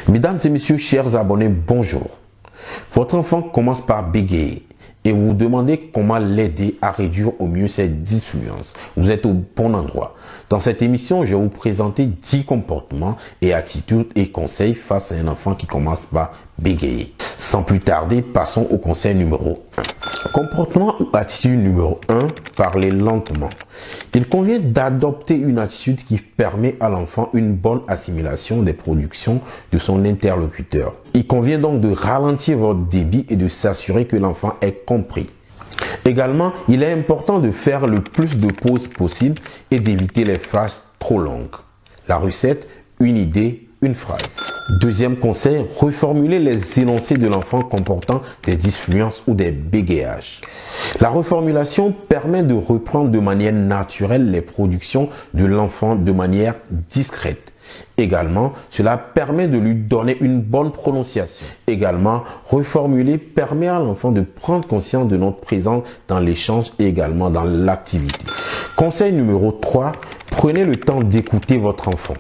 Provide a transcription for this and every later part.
Mesdames et messieurs, chers abonnés, bonjour. Votre enfant commence par bégayer et vous vous demandez comment l'aider à réduire au mieux cette dysfluence. Vous êtes au bon endroit. Dans cette émission, je vais vous présenter 10 comportements et attitudes et conseils face à un enfant qui commence par bégayer. Sans plus tarder, passons au conseil numéro 1. Comportement ou attitude numéro 1, parler lentement. Il convient d'adopter une attitude qui permet à l'enfant une bonne assimilation des productions de son interlocuteur. Il convient donc de ralentir votre débit et de s'assurer que l'enfant est compris. Également, il est important de faire le plus de pauses possible et d'éviter les phrases trop longues. La recette, une idée, une phrase. Deuxième conseil, reformuler les énoncés de l'enfant comportant des dysfluences ou des bégayages. La reformulation permet de reprendre de manière naturelle les productions de l'enfant de manière discrète. Également, cela permet de lui donner une bonne prononciation. Également, reformuler permet à l'enfant de prendre conscience de notre présence dans l'échange et également dans l'activité. Conseil numéro 3, prenez le temps d'écouter votre enfant.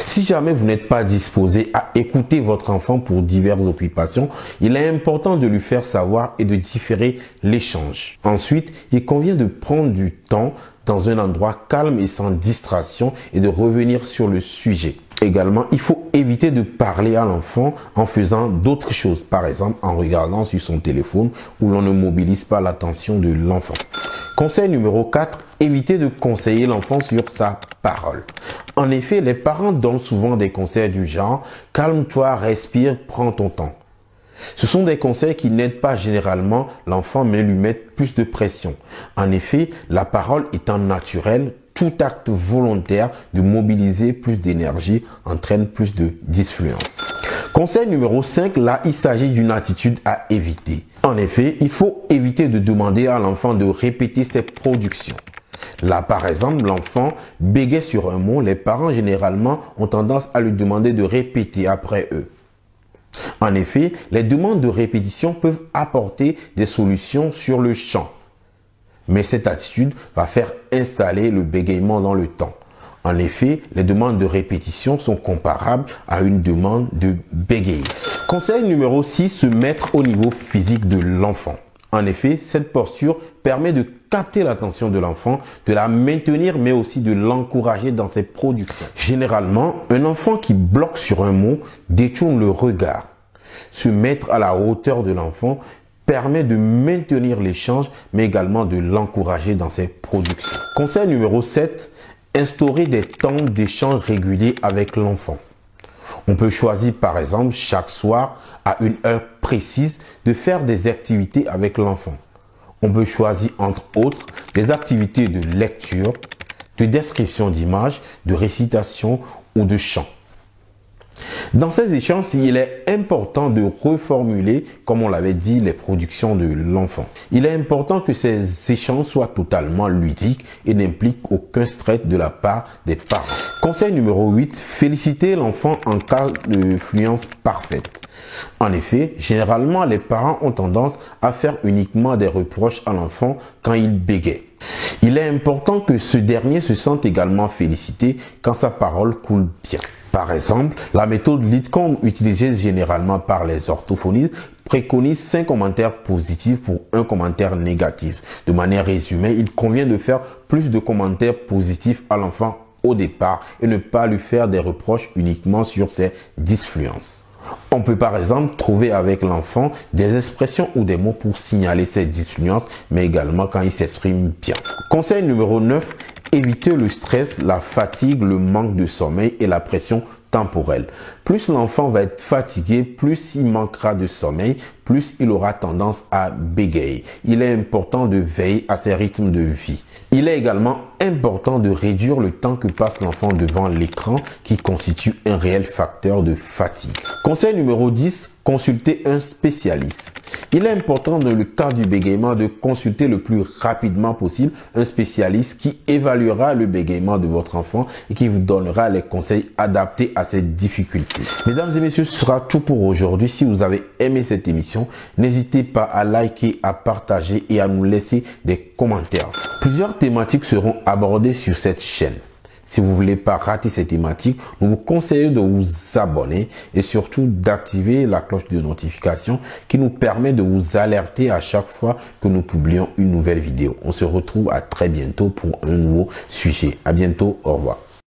Si jamais vous n'êtes pas disposé à écouter votre enfant pour diverses occupations, il est important de lui faire savoir et de différer l'échange. Ensuite, il convient de prendre du temps dans un endroit calme et sans distraction et de revenir sur le sujet. Également, il faut éviter de parler à l'enfant en faisant d'autres choses, par exemple en regardant sur son téléphone où l'on ne mobilise pas l'attention de l'enfant. Conseil numéro 4, évitez de conseiller l'enfant sur sa parole. En effet, les parents donnent souvent des conseils du genre « calme-toi, respire, prends ton temps ». Ce sont des conseils qui n'aident pas généralement l'enfant mais lui mettent plus de pression. En effet, la parole étant naturelle, tout acte volontaire de mobiliser plus d'énergie entraîne plus de dysfluence. Conseil numéro 5, là il s'agit d'une attitude à éviter. En effet, il faut éviter de demander à l'enfant de répéter ses productions. Là, par exemple, l'enfant bégaye sur un mot, les parents généralement ont tendance à lui demander de répéter après eux. En effet, les demandes de répétition peuvent apporter des solutions sur le champ. Mais cette attitude va faire installer le bégaiement dans le temps. En effet, les demandes de répétition sont comparables à une demande de bégayer. Conseil numéro 6, se mettre au niveau physique de l'enfant. En effet, cette posture permet de capter l'attention de l'enfant, de la maintenir mais aussi de l'encourager dans ses productions. Généralement, un enfant qui bloque sur un mot détourne le regard. Se mettre à la hauteur de l'enfant permet de maintenir l'échange mais également de l'encourager dans ses productions. Conseil numéro 7, instaurer des temps d'échange réguliers avec l'enfant. On peut choisir par exemple chaque soir à une heure précise de faire des activités avec l'enfant. On peut choisir entre autres des activités de lecture, de description d'images, de récitation ou de chant. Dans ces échanges, il est important de reformuler, comme on l'avait dit, les productions de l'enfant. Il est important que ces échanges soient totalement ludiques et n'impliquent aucun stress de la part des parents. Conseil numéro 8, féliciter l'enfant en cas de fluence parfaite. En effet, généralement, les parents ont tendance à faire uniquement des reproches à l'enfant quand il bégaye. Il est important que ce dernier se sente également félicité quand sa parole coule bien. Par exemple, la méthode LeetCom utilisée généralement par les orthophonistes préconise 5 commentaires positifs pour 1 commentaire négatif. De manière résumée, il convient de faire plus de commentaires positifs à l'enfant au départ et ne pas lui faire des reproches uniquement sur ses dysfluences. On peut par exemple trouver avec l'enfant des expressions ou des mots pour signaler ses dysfluences, mais également quand il s'exprime bien. Conseil numéro 9, éviter le stress, la fatigue, le manque de sommeil et la pression temporelle. Plus l'enfant va être fatigué, plus il manquera de sommeil, plus il aura tendance à bégayer. Il est important de veiller à ses rythmes de vie. Il est également important de réduire le temps que passe l'enfant devant l'écran qui constitue un réel facteur de fatigue. Conseil numéro 10, consulter un spécialiste. Il est important dans le cas du bégaiement de consulter le plus rapidement possible un spécialiste qui évaluera le bégaiement de votre enfant et qui vous donnera les conseils adaptés à ses difficultés. Mesdames et messieurs, ce sera tout pour aujourd'hui. Si vous avez aimé cette émission, n'hésitez pas à liker, à partager et à nous laisser des commentaires. Plusieurs thématiques seront abordées sur cette chaîne. Si vous voulez pas rater ces thématiques, nous vous conseillons de vous abonner et surtout d'activer la cloche de notification qui nous permet de vous alerter à chaque fois que nous publions une nouvelle vidéo. On se retrouve à très bientôt pour un nouveau sujet. À bientôt. Au revoir.